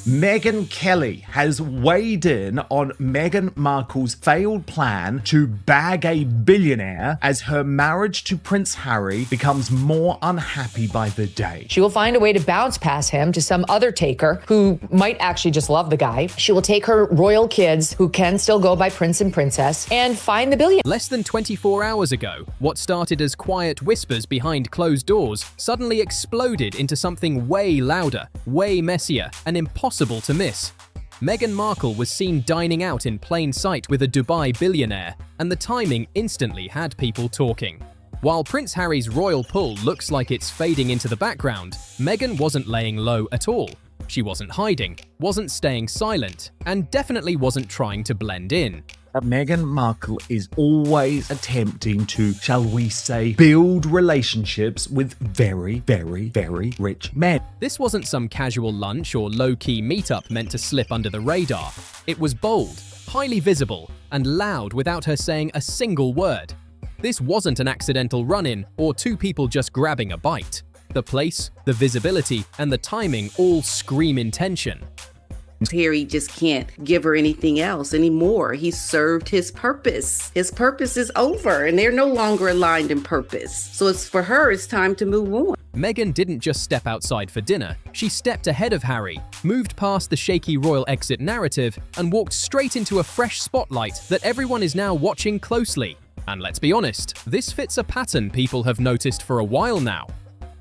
Megyn Kelly has weighed in on Meghan Markle's failed plan to bag a billionaire as her marriage to Prince Harry becomes more unhappy by the day. She will find a way to bounce past him to some other taker who might actually just love the guy. She will take her royal kids, who can still go by Prince and Princess, and find the billion. Less than 24 hours ago, what started as quiet whispers behind closed doors suddenly exploded into something way louder, way messier, and impossible to miss. Meghan Markle was seen dining out in plain sight with a Dubai billionaire, and the timing instantly had people talking. While Prince Harry's royal pull looks like it's fading into the background, Meghan wasn't laying low at all. She wasn't hiding, wasn't staying silent, and definitely wasn't trying to blend in. Meghan Markle is always attempting to, shall we say, build relationships with very, very, very rich men. This wasn't some casual lunch or low-key meetup meant to slip under the radar. It was bold, highly visible, and loud without her saying a single word. This wasn't an accidental run-in or two people just grabbing a bite. The place, the visibility, and the timing all scream intention. Harry just can't give her anything else anymore. He served his purpose. His purpose is over, and they're no longer aligned in purpose. So for her, it's time to move on. Meghan didn't just step outside for dinner. She stepped ahead of Harry, moved past the shaky royal exit narrative, and walked straight into a fresh spotlight that everyone is now watching closely. And let's be honest, this fits a pattern people have noticed for a while now.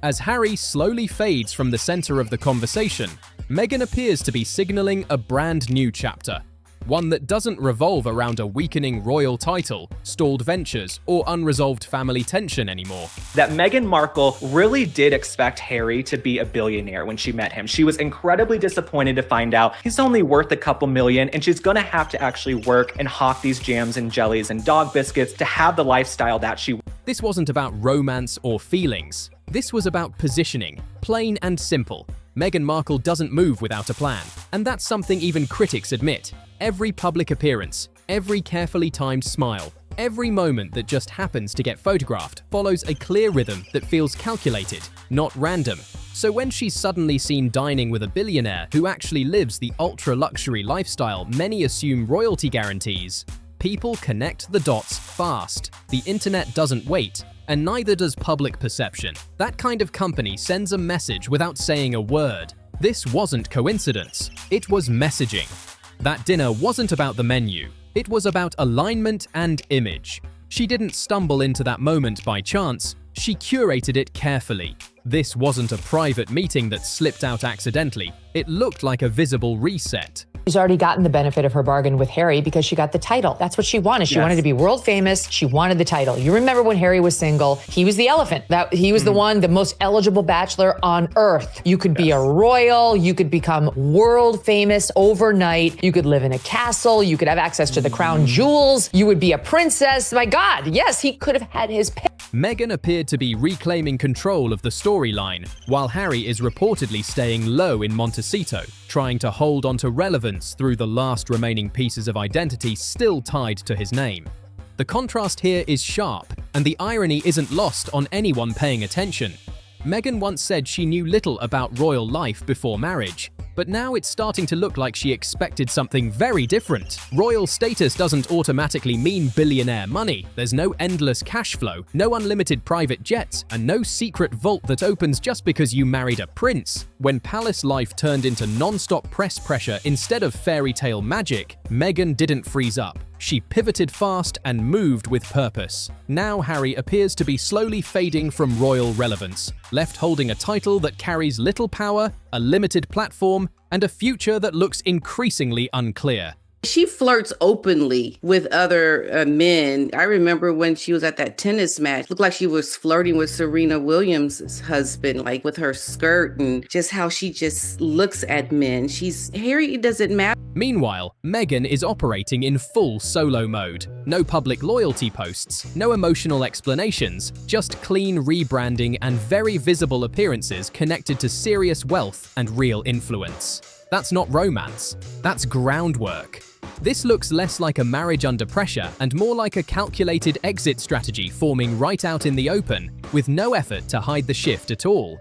As Harry slowly fades from the center of the conversation, Meghan appears to be signaling a brand new chapter. One that doesn't revolve around a weakening royal title, stalled ventures, or unresolved family tension anymore. That Meghan Markle really did expect Harry to be a billionaire when she met him. She was incredibly disappointed to find out he's only worth a couple million, and she's gonna have to actually work and hawk these jams and jellies and dog biscuits to have the lifestyle that she wants. This wasn't about romance or feelings. This was about positioning, plain and simple. Meghan Markle doesn't move without a plan, and that's something even critics admit. Every public appearance, every carefully timed smile, every moment that just happens to get photographed follows a clear rhythm that feels calculated, not random. So when she's suddenly seen dining with a billionaire who actually lives the ultra-luxury lifestyle many assume royalty guarantees, people connect the dots fast. The internet doesn't wait, and neither does public perception. That kind of company sends a message without saying a word. This wasn't coincidence, it was messaging. That dinner wasn't about the menu, it was about alignment and image. She didn't stumble into that moment by chance, she curated it carefully. This wasn't a private meeting that slipped out accidentally, it looked like a visible reset. She's already gotten the benefit of her bargain with Harry because she got the title. That's what she wanted. She wanted to be world famous. She wanted the title. You remember when Harry was single, he was the elephant. He was the one, the most eligible bachelor on earth. You could be a royal, you could become world famous overnight. You could live in a castle. You could have access to the crown jewels. You would be a princess. My God, yes, he could have had his pick. Meghan appeared to be reclaiming control of the storyline, while Harry is reportedly staying low in Montecito, trying to hold onto relevance through the last remaining pieces of identity still tied to his name. The contrast here is sharp, and the irony isn't lost on anyone paying attention. Meghan once said she knew little about royal life before marriage, but now it's starting to look like she expected something very different. Royal status doesn't automatically mean billionaire money. There's no endless cash flow, no unlimited private jets, and no secret vault that opens just because you married a prince. When palace life turned into non-stop press pressure instead of fairy tale magic, Meghan didn't freeze up. She pivoted fast and moved with purpose. Now Harry appears to be slowly fading from royal relevance, left holding a title that carries little power, a limited platform, and a future that looks increasingly unclear. She flirts openly with other men. I remember when she was at that tennis match, looked like she was flirting with Serena Williams' husband, like with her skirt and just how she just looks at men. Harry doesn't matter. Meanwhile, Meghan is operating in full solo mode. No public loyalty posts, no emotional explanations, just clean rebranding and very visible appearances connected to serious wealth and real influence. That's not romance, that's groundwork. This looks less like a marriage under pressure and more like a calculated exit strategy forming right out in the open, with no effort to hide the shift at all.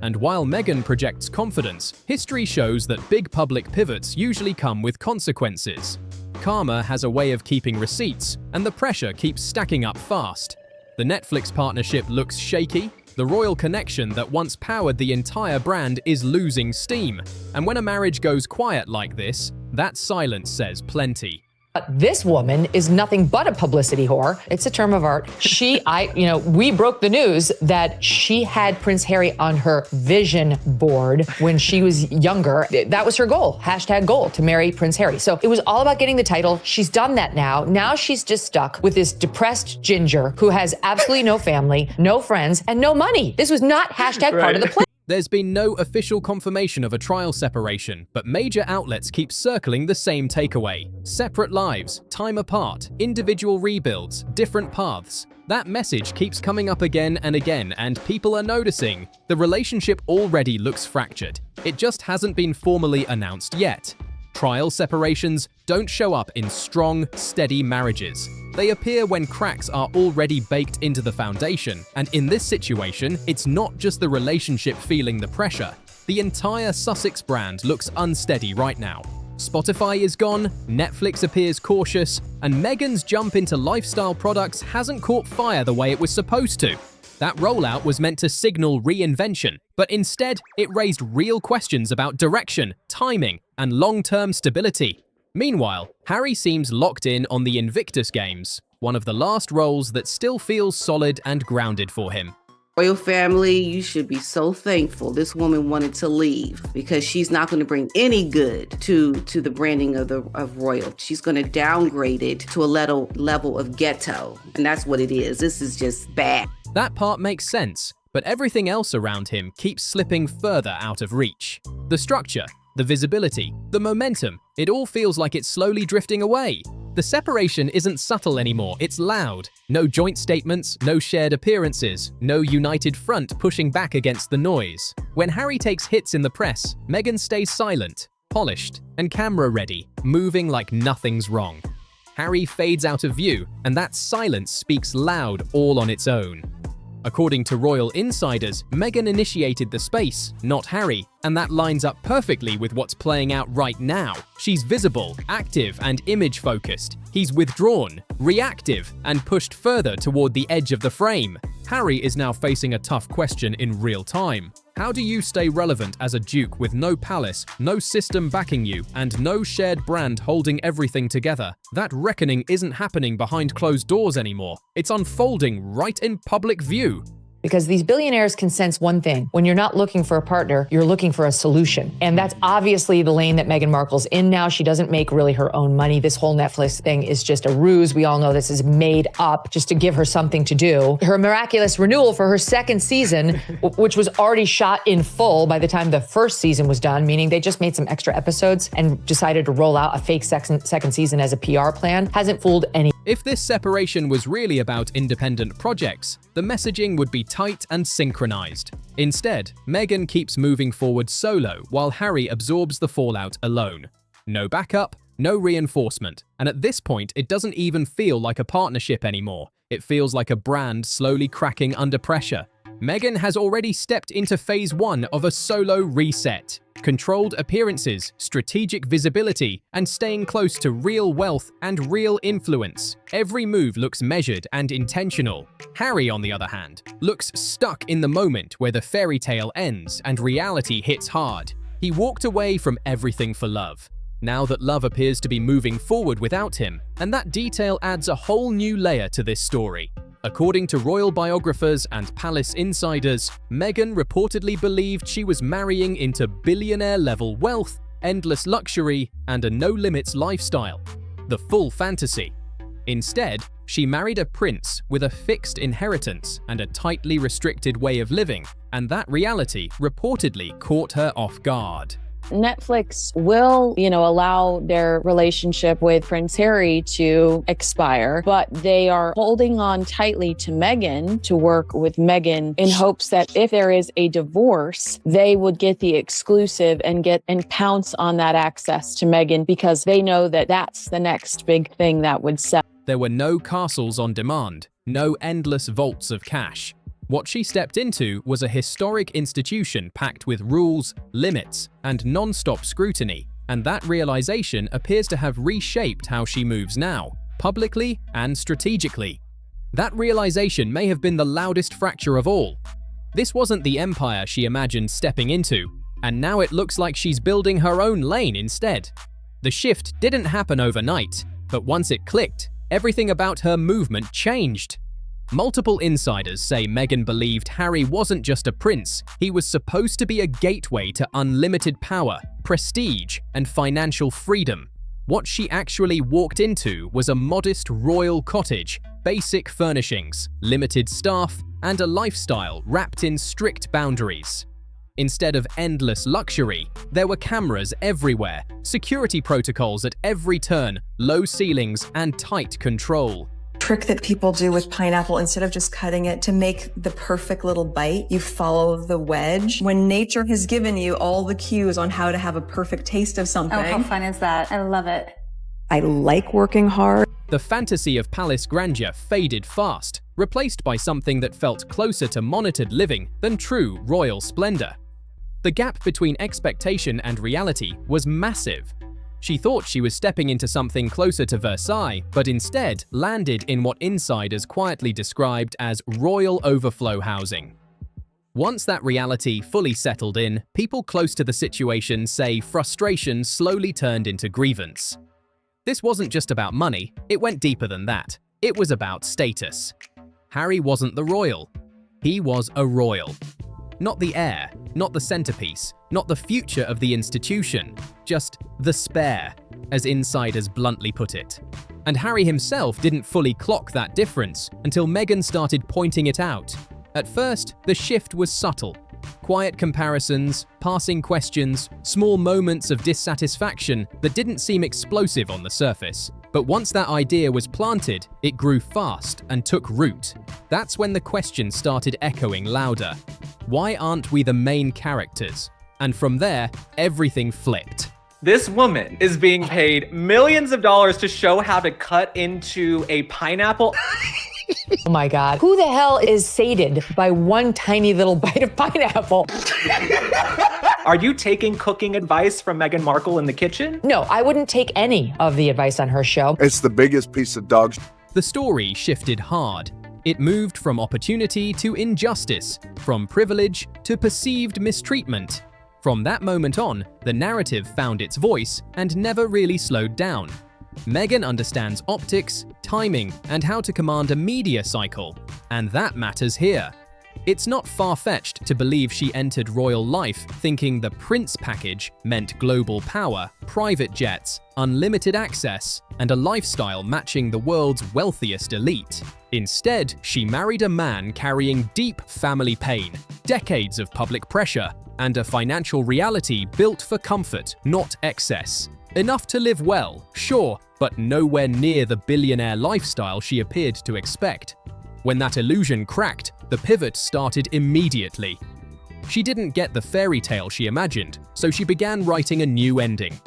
And while Meghan projects confidence, history shows that big public pivots usually come with consequences. Karma has a way of keeping receipts, and the pressure keeps stacking up fast. The Netflix partnership looks shaky. The royal connection that once powered the entire brand is losing steam. And when a marriage goes quiet like this, that silence says plenty. This woman is nothing but a publicity whore. It's a term of art. We broke the news that she had Prince Harry on her vision board when she was younger. That was her goal, #goal, to marry Prince Harry. So it was all about getting the title. She's done that now. Now she's just stuck with this depressed ginger who has absolutely no family, no friends, and no money. This was not part of the plan. There's been no official confirmation of a trial separation, but major outlets keep circling the same takeaway. Separate lives, time apart, individual rebuilds, different paths. That message keeps coming up again and again, and people are noticing. The relationship already looks fractured. It just hasn't been formally announced yet. Trial separations don't show up in strong, steady marriages. They appear when cracks are already baked into the foundation, and in this situation, it's not just the relationship feeling the pressure. The entire Sussex brand looks unsteady right now. Spotify is gone, Netflix appears cautious, and Meghan's jump into lifestyle products hasn't caught fire the way it was supposed to. That rollout was meant to signal reinvention, but instead, it raised real questions about direction, timing, and long-term stability. Meanwhile, Harry seems locked in on the Invictus Games, one of the last roles that still feels solid and grounded for him. Royal family, you should be so thankful this woman wanted to leave, because she's not going to bring any good to the branding of royal. She's going to downgrade it to a level of ghetto, and that's what it is. This is just bad. That part makes sense, but everything else around him keeps slipping further out of reach. The structure, the visibility, the momentum, it all feels like it's slowly drifting away. The separation isn't subtle anymore, it's loud. No joint statements, no shared appearances, no united front pushing back against the noise. When Harry takes hits in the press, Meghan stays silent, polished, and camera-ready, moving like nothing's wrong. Harry fades out of view, and that silence speaks loud all on its own. According to royal insiders, Meghan initiated the space, not Harry, and that lines up perfectly with what's playing out right now. She's visible, active, and image-focused. He's withdrawn, reactive, and pushed further toward the edge of the frame. Harry is now facing a tough question in real time. How do you stay relevant as a duke with no palace, no system backing you, and no shared brand holding everything together? That reckoning isn't happening behind closed doors anymore. It's unfolding right in public view. Because these billionaires can sense one thing. When you're not looking for a partner, you're looking for a solution. And that's obviously the lane that Meghan Markle's in now. She doesn't make really her own money. This whole Netflix thing is just a ruse. We all know this is made up just to give her something to do. Her miraculous renewal for her second season, which was already shot in full by the time the first season was done, meaning they just made some extra episodes and decided to roll out a fake second season as a PR plan, hasn't fooled any. If this separation was really about independent projects, the messaging would be tight and synchronized. Instead, Meghan keeps moving forward solo while Harry absorbs the fallout alone. No backup, no reinforcement, and at this point it doesn't even feel like a partnership anymore. It feels like a brand slowly cracking under pressure. Meghan has already stepped into phase 1 of a solo reset. Controlled appearances, strategic visibility, and staying close to real wealth and real influence. Every move looks measured and intentional. Harry, on the other hand, looks stuck in the moment where the fairy tale ends and reality hits hard. He walked away from everything for love. Now that love appears to be moving forward without him, and that detail adds a whole new layer to this story. According to royal biographers and palace insiders, Meghan reportedly believed she was marrying into billionaire-level wealth, endless luxury, and a no-limits lifestyle. The full fantasy. Instead, she married a prince with a fixed inheritance and a tightly restricted way of living, and that reality reportedly caught her off guard. Netflix will, allow their relationship with Prince Harry to expire, but they are holding on tightly to Meghan to work with Meghan in hopes that if there is a divorce, they would get the exclusive and pounce on that access to Meghan, because they know that that's the next big thing that would sell. There were no castles on demand, no endless vaults of cash. What she stepped into was a historic institution packed with rules, limits, and non-stop scrutiny, and that realization appears to have reshaped how she moves now, publicly and strategically. That realization may have been the loudest fracture of all. This wasn't the empire she imagined stepping into, and now it looks like she's building her own lane instead. The shift didn't happen overnight, but once it clicked, everything about her movement changed. Multiple insiders say Meghan believed Harry wasn't just a prince, he was supposed to be a gateway to unlimited power, prestige, and financial freedom. What she actually walked into was a modest royal cottage, basic furnishings, limited staff, and a lifestyle wrapped in strict boundaries. Instead of endless luxury, there were cameras everywhere, security protocols at every turn, low ceilings, and tight control. Trick that people do with pineapple, instead of just cutting it to make the perfect little bite, you follow the wedge. When nature has given you all the cues on how to have a perfect taste of something. Oh, how fun is that? I love it. I like working hard. The fantasy of palace grandeur faded fast, replaced by something that felt closer to monitored living than true royal splendor. The gap between expectation and reality was massive. She thought she was stepping into something closer to Versailles, but instead landed in what insiders quietly described as royal overflow housing. Once that reality fully settled in, people close to the situation say frustration slowly turned into grievance. This wasn't just about money, it went deeper than that. It was about status. Harry wasn't the royal. He was a royal. Not the heir, not the centerpiece, not the future of the institution, just the spare, as insiders bluntly put it. And Harry himself didn't fully clock that difference until Meghan started pointing it out. At first, the shift was subtle. Quiet comparisons, passing questions, small moments of dissatisfaction that didn't seem explosive on the surface. But once that idea was planted, it grew fast and took root. That's when the question started echoing louder. Why aren't we the main characters? And from there, everything flipped. This woman is being paid millions of dollars to show how to cut into a pineapple. Oh my God. Who the hell is sated by one tiny little bite of pineapple? Are you taking cooking advice from Meghan Markle in the kitchen? No, I wouldn't take any of the advice on her show. It's the biggest piece of dog shit. The story shifted hard. It moved from opportunity to injustice, from privilege to perceived mistreatment. From that moment on, the narrative found its voice and never really slowed down. Meghan understands optics, timing, and how to command a media cycle, and that matters here. It's not far-fetched to believe she entered royal life thinking the prince package meant global power, private jets, unlimited access, and a lifestyle matching the world's wealthiest elite. Instead, she married a man carrying deep family pain, decades of public pressure, and a financial reality built for comfort, not excess. Enough to live well, sure, but nowhere near the billionaire lifestyle she appeared to expect. When that illusion cracked, the pivot started immediately. She didn't get the fairy tale she imagined, so she began writing a new ending.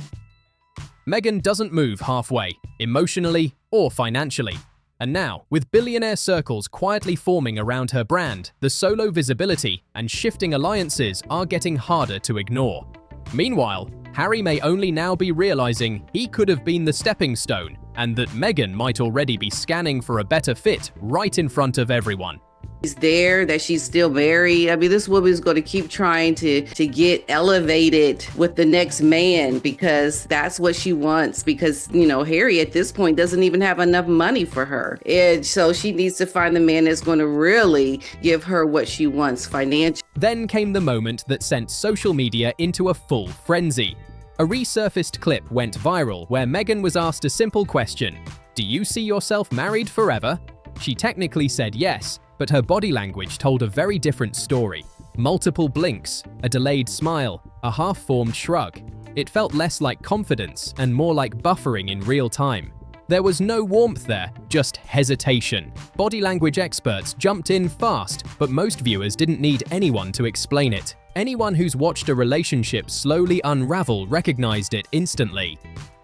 Meghan doesn't move halfway, emotionally or financially. And now, with billionaire circles quietly forming around her brand, the solo visibility and shifting alliances are getting harder to ignore. Meanwhile, Harry may only now be realizing he could have been the stepping stone, and that Meghan might already be scanning for a better fit right in front of everyone. She's there, that she's still married. I mean, this woman's going to keep trying to get elevated with the next man because that's what she wants. Because, you know, Harry at this point doesn't even have enough money for her. And so she needs to find the man that's going to really give her what she wants financially. Then came the moment that sent social media into a full frenzy. A resurfaced clip went viral where Meghan was asked a simple question: "Do you see yourself married forever?" She technically said yes, but her body language told a very different story. Multiple blinks, a delayed smile, a half-formed shrug. It felt less like confidence and more like buffering in real time. There was no warmth there, just hesitation. Body language experts jumped in fast, but most viewers didn't need anyone to explain it. Anyone who's watched a relationship slowly unravel recognized it instantly.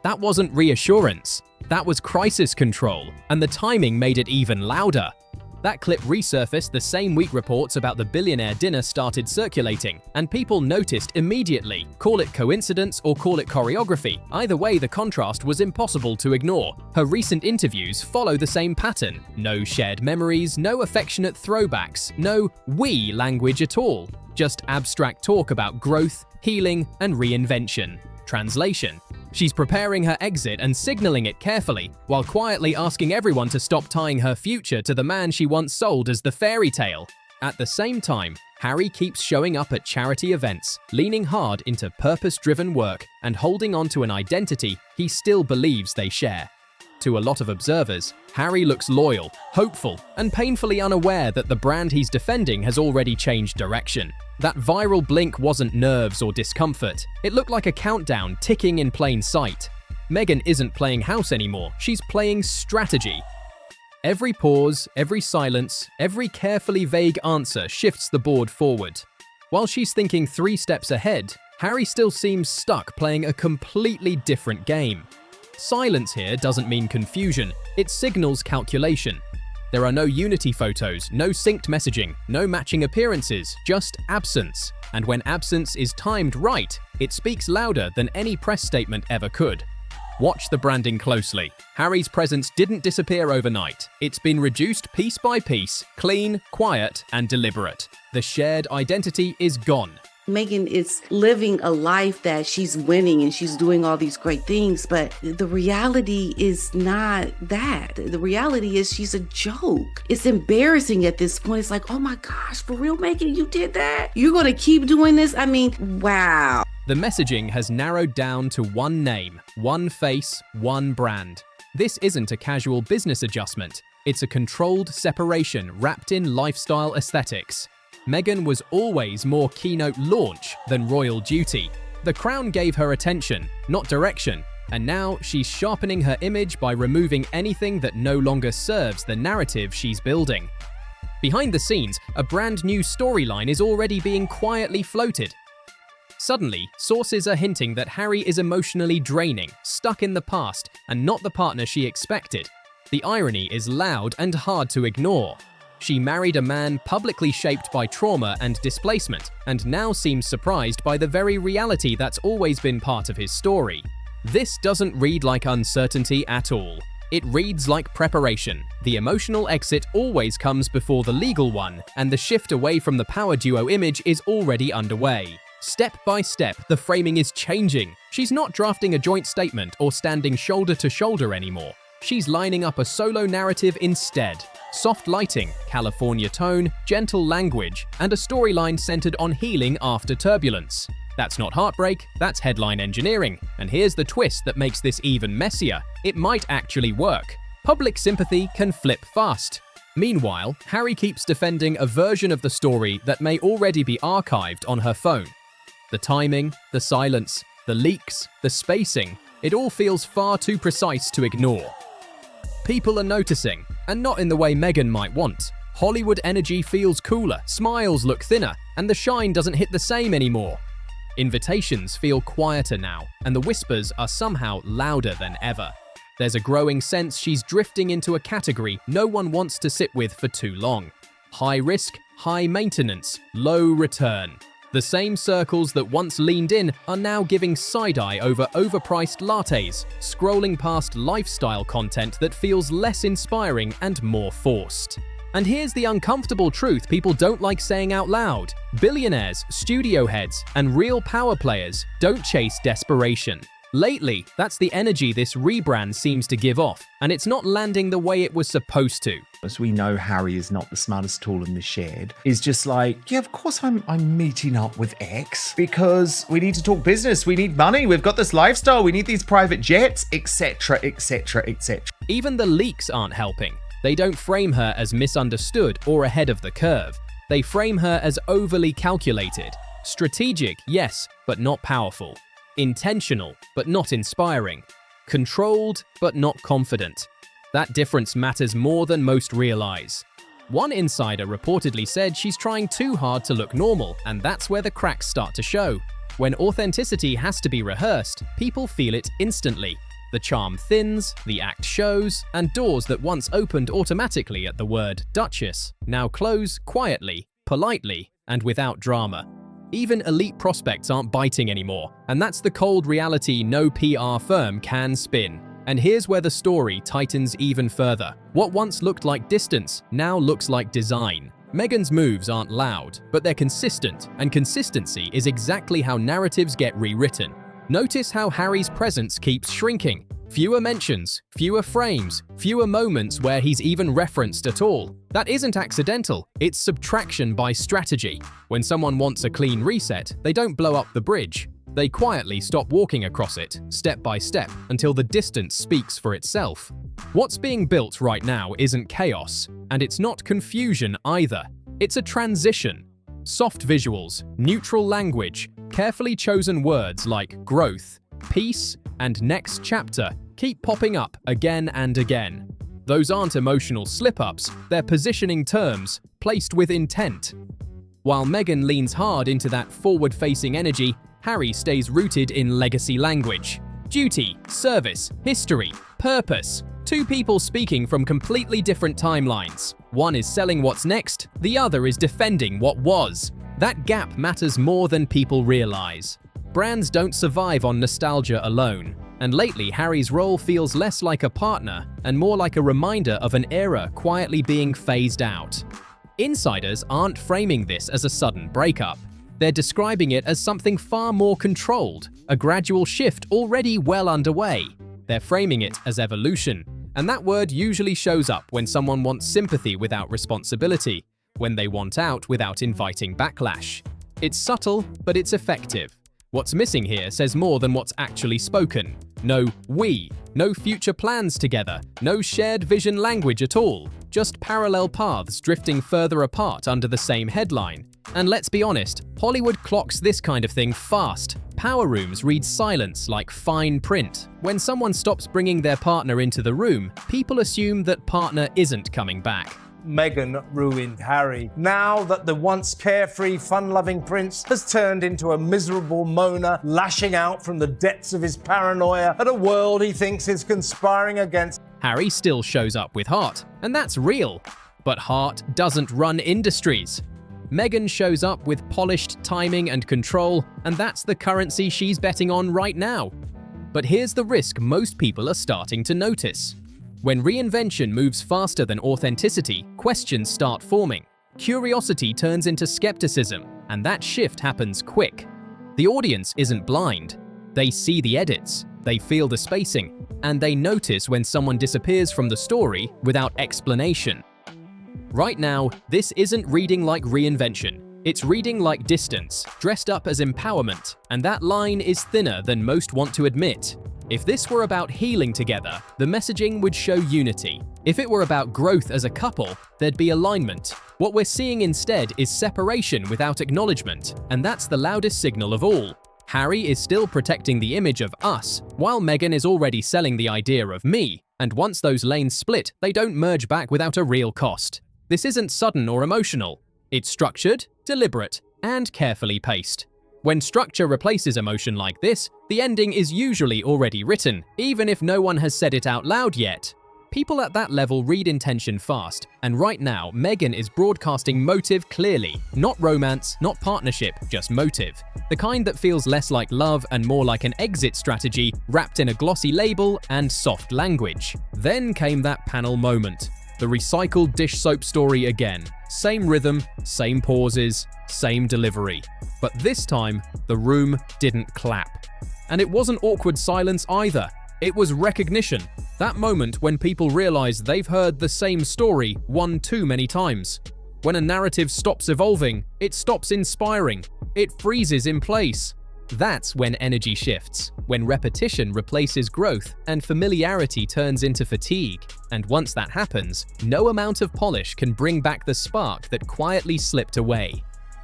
That wasn't reassurance, that was crisis control, and the timing made it even louder. That clip resurfaced the same week reports about the billionaire dinner started circulating, and people noticed immediately. Call it coincidence or call it choreography, either way the contrast was impossible to ignore. Her recent interviews follow the same pattern. No shared memories, no affectionate throwbacks, no we language at all. Just abstract talk about growth, healing, and reinvention. Translation: she's preparing her exit and signaling it carefully, while quietly asking everyone to stop tying her future to the man she once sold as the fairy tale. At the same time, Harry keeps showing up at charity events, leaning hard into purpose-driven work and holding on to an identity he still believes they share. To a lot of observers, Harry looks loyal, hopeful, and painfully unaware that the brand he's defending has already changed direction. That viral blink wasn't nerves or discomfort. It looked like a countdown ticking in plain sight. Meghan isn't playing house anymore, she's playing strategy. Every pause, every silence, every carefully vague answer shifts the board forward. While she's thinking 3 steps ahead, Harry still seems stuck playing a completely different game. Silence here doesn't mean confusion, it signals calculation. There are no unity photos, no synced messaging, no matching appearances, just absence. And when absence is timed right, it speaks louder than any press statement ever could. Watch the branding closely. Harry's presence didn't disappear overnight. It's been reduced piece by piece, clean, quiet, and deliberate. The shared identity is gone. Meghan is living a life that she's winning and she's doing all these great things, but the reality is not that. The reality is she's a joke. It's embarrassing at this point. It's like, oh my gosh, for real, Meghan, you did that? You're gonna keep doing this? I mean, wow. The messaging has narrowed down to one name, one face, one brand. This isn't a casual business adjustment. It's a controlled separation wrapped in lifestyle aesthetics. Meghan was always more keynote launch than royal duty. The crown gave her attention, not direction, and now she's sharpening her image by removing anything that no longer serves the narrative she's building. Behind the scenes, a brand new storyline is already being quietly floated. Suddenly, sources are hinting that Harry is emotionally draining, stuck in the past, and not the partner she expected. The irony is loud and hard to ignore. She married a man publicly shaped by trauma and displacement, and now seems surprised by the very reality that's always been part of his story. This doesn't read like uncertainty at all. It reads like preparation. The emotional exit always comes before the legal one, and the shift away from the power duo image is already underway. Step by step, the framing is changing. She's not drafting a joint statement or standing shoulder to shoulder anymore. She's lining up a solo narrative instead. Soft lighting, California tone, gentle language, and a storyline centered on healing after turbulence. That's not heartbreak, that's headline engineering. And here's the twist that makes this even messier. It might actually work. Public sympathy can flip fast. Meanwhile, Harry keeps defending a version of the story that may already be archived on her phone. The timing, the silence, the leaks, the spacing, it all feels far too precise to ignore. People are noticing, and not in the way Meghan might want. Hollywood energy feels cooler, smiles look thinner, and the shine doesn't hit the same anymore. Invitations feel quieter now, and the whispers are somehow louder than ever. There's a growing sense she's drifting into a category no one wants to sit with for too long. High risk, high maintenance, low return. The same circles that once leaned in are now giving side-eye over overpriced lattes, scrolling past lifestyle content that feels less inspiring and more forced. And here's the uncomfortable truth people don't like saying out loud. Billionaires, studio heads, and real power players don't chase desperation. Lately, that's the energy this rebrand seems to give off, and it's not landing the way it was supposed to. As we know, Harry is not the smartest tool in the shed. Is just like, yeah, of course I'm meeting up with X because we need to talk business, we need money, we've got this lifestyle, we need these private jets, etc., etc., etc. Even the leaks aren't helping. They don't frame her as misunderstood or ahead of the curve. They frame her as overly calculated. Strategic, yes, but not powerful. Intentional, but not inspiring. Controlled, but not confident. That difference matters more than most realize. One insider reportedly said she's trying too hard to look normal, and that's where the cracks start to show. When authenticity has to be rehearsed, people feel it instantly. The charm thins, the act shows, and doors that once opened automatically at the word Duchess now close quietly, politely, and without drama. Even elite prospects aren't biting anymore, and that's the cold reality no PR firm can spin. And here's where the story tightens even further. What once looked like distance now looks like design. Meghan's moves aren't loud, but they're consistent, and consistency is exactly how narratives get rewritten. Notice how Harry's presence keeps shrinking. Fewer mentions, fewer frames, fewer moments where he's even referenced at all. That isn't accidental, it's subtraction by strategy. When someone wants a clean reset, they don't blow up the bridge. They quietly stop walking across it, step by step, until the distance speaks for itself. What's being built right now isn't chaos, and it's not confusion either. It's a transition. Soft visuals, neutral language, carefully chosen words like growth, peace, and next chapter keep popping up again and again. Those aren't emotional slip-ups, they're positioning terms, placed with intent. While Meghan leans hard into that forward-facing energy, Harry stays rooted in legacy language. Duty, service, history, purpose. Two people speaking from completely different timelines. One is selling what's next, the other is defending what was. That gap matters more than people realize. Brands don't survive on nostalgia alone, and lately Harry's role feels less like a partner and more like a reminder of an era quietly being phased out. Insiders aren't framing this as a sudden breakup. They're describing it as something far more controlled, a gradual shift already well underway. They're framing it as evolution, and that word usually shows up when someone wants sympathy without responsibility, when they want out without inviting backlash. It's subtle, but it's effective. What's missing here says more than what's actually spoken. No we, no future plans together, no shared vision language at all. Just parallel paths drifting further apart under the same headline. And let's be honest, Hollywood clocks this kind of thing fast. Power rooms read silence like fine print. When someone stops bringing their partner into the room, people assume that partner isn't coming back. Meghan ruined Harry. Now that the once carefree, fun-loving prince has turned into a miserable moaner, lashing out from the depths of his paranoia at a world he thinks is conspiring against. Harry still shows up with heart, and that's real. But heart doesn't run industries. Meghan shows up with polished timing and control, and that's the currency she's betting on right now. But here's the risk most people are starting to notice. When reinvention moves faster than authenticity, questions start forming. Curiosity turns into skepticism, and that shift happens quick. The audience isn't blind. They see the edits, they feel the spacing, and they notice when someone disappears from the story without explanation. Right now, this isn't reading like reinvention. It's reading like distance, dressed up as empowerment, and that line is thinner than most want to admit. If this were about healing together, the messaging would show unity. If it were about growth as a couple, there'd be alignment. What we're seeing instead is separation without acknowledgement, and that's the loudest signal of all. Harry is still protecting the image of us, while Meghan is already selling the idea of me, and once those lanes split, they don't merge back without a real cost. This isn't sudden or emotional. It's structured, deliberate, and carefully paced. When structure replaces emotion like this, the ending is usually already written, even if no one has said it out loud yet. People at that level read intention fast, and right now, Meghan is broadcasting motive clearly. Not romance, not partnership, just motive. The kind that feels less like love and more like an exit strategy wrapped in a glossy label and soft language. Then came that panel moment. The recycled dish soap story again. Same rhythm, same pauses, same delivery. But this time, the room didn't clap. And it wasn't awkward silence either. It was recognition. That moment when people realize they've heard the same story one too many times. When a narrative stops evolving, it stops inspiring. It freezes in place. That's when energy shifts, when repetition replaces growth and familiarity turns into fatigue. And once that happens, no amount of polish can bring back the spark that quietly slipped away.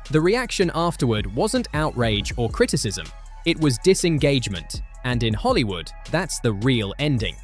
The reaction afterward wasn't outrage or criticism, it was disengagement. And in Hollywood, that's the real ending.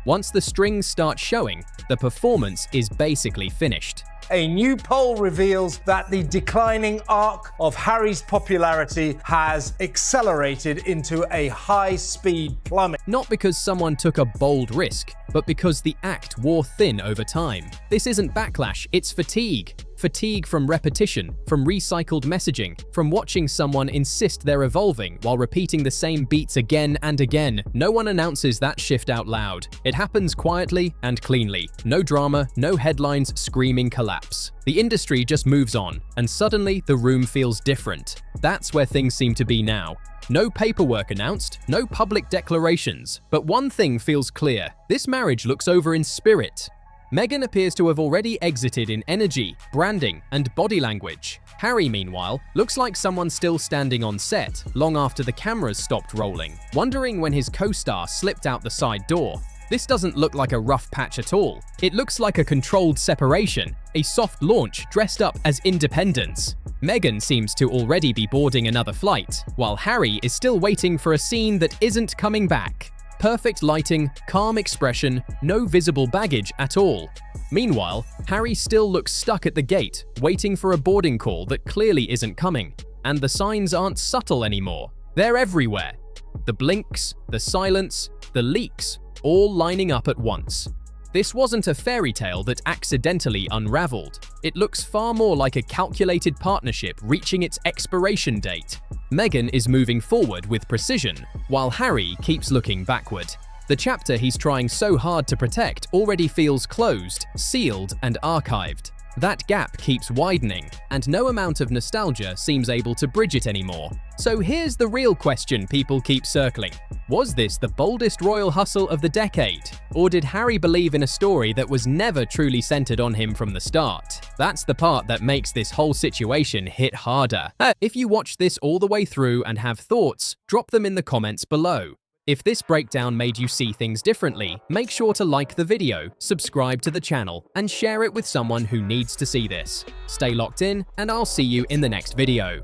Once the strings start showing, the performance is basically finished. A new poll reveals that the declining arc of Harry's popularity has accelerated into a high-speed plummet. Not because someone took a bold risk, but because the act wore thin over time. This isn't backlash, it's fatigue. Fatigue from repetition, from recycled messaging, from watching someone insist they're evolving while repeating the same beats again and again. No one announces that shift out loud. It happens quietly and cleanly. No drama, no headlines screaming collapse. The industry just moves on, and suddenly the room feels different. That's where things seem to be now. No paperwork announced, no public declarations. But one thing feels clear. This marriage looks over in spirit. Meghan appears to have already exited in energy, branding, and body language. Harry, meanwhile, looks like someone still standing on set, long after the cameras stopped rolling, wondering when his co-star slipped out the side door. This doesn't look like a rough patch at all. It looks like a controlled separation, a soft launch dressed up as independence. Meghan seems to already be boarding another flight, while Harry is still waiting for a scene that isn't coming back. Perfect lighting, calm expression, no visible baggage at all. Meanwhile, Harry still looks stuck at the gate, waiting for a boarding call that clearly isn't coming. And the signs aren't subtle anymore. They're everywhere. The blinks, the silence, the leaks, all lining up at once. This wasn't a fairy tale that accidentally unraveled. It looks far more like a calculated partnership reaching its expiration date. Meghan is moving forward with precision, while Harry keeps looking backward. The chapter he's trying so hard to protect already feels closed, sealed, and archived. That gap keeps widening, and no amount of nostalgia seems able to bridge it anymore. So here's the real question people keep circling. Was this the boldest royal hustle of the decade? Or did Harry believe in a story that was never truly centered on him from the start? That's the part that makes this whole situation hit harder. If you watched this all the way through and have thoughts, drop them in the comments below. If this breakdown made you see things differently, make sure to like the video, subscribe to the channel, and share it with someone who needs to see this. Stay locked in, and I'll see you in the next video.